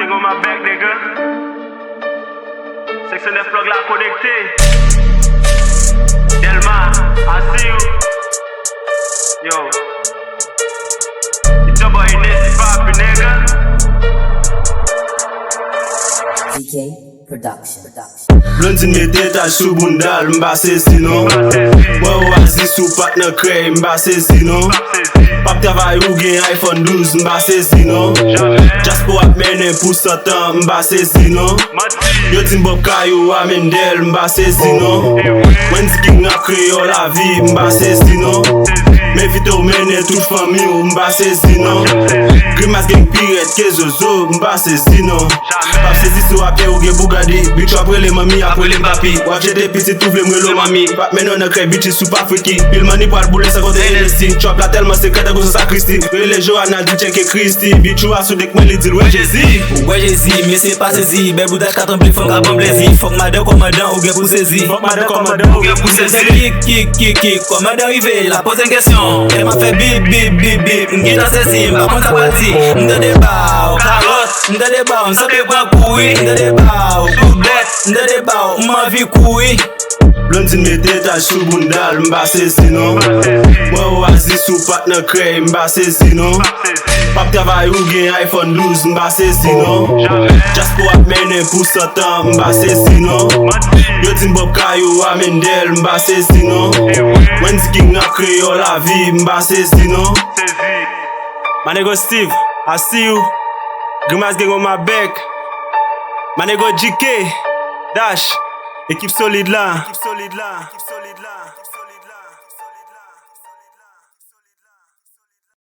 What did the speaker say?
thing on my back, nigga. Section 9 plug la connecté. Delma, I see you. Yo. It's your boy Nessie Papi, nigga. DK Production. Blondine met etaj sou bundal, mba sezi non. Mwen wazi sou pat nan kre, mba sezi non. Pap travay ou gen iPhone 12, mba sezi non. Jaspo ap menen pou satan, mba sezi non. Yo tin bob kayo amen del, mba sezi non. Mwen ziking ap kre yo la vi, mba sezi non. Men vite ou menen tout fami ou, mba sezi non. Grimas gen piret ke zozo, mba sezi non. Pap sezi sou apye ou gen bougadi. Bitch apre le mami, apre le papi. Wap jete piti tout vle mwe lo mami. Pap menon nan kre bitch sou pa friki. Pil mani pou al boule sa konte NSC. Chop la telman sekrete go sa sakristi. Rele Johanna di cheke Kristi. Bitch ou asou dek mwen li dil wè jezi. Wè jezi, mi se pa sezi. Be boudak katon blik fok apan blezi. Fok madan komadan ou gen pou sezi. Fok madan komadan ou gen pou sezi. Kik, komadan rive, la pose en kesyon. E ma fe bip, mge ta sezi. Mba kon ta pati, mde deba ou karot. Mde deba ou msope kwa koui. Mde deba ou koublet. Mde deba ou mma vi koui. Blondine met etaj sou bundal, mba sezi non. Mwen wazi sou pat nan kre, mba sezi non. Pap travay ou gen iPhone 12, mba sezi non. Jaspo ap menen pou satan, mba sezi non. Yo tin bob kayo amen del, mba sezi non. Mwen ziking ap kre yo la vi, mba sezi non. My nigga Steve, I see you. Grimas gang on my back. My nigga GK, Dash. Équipe solide là.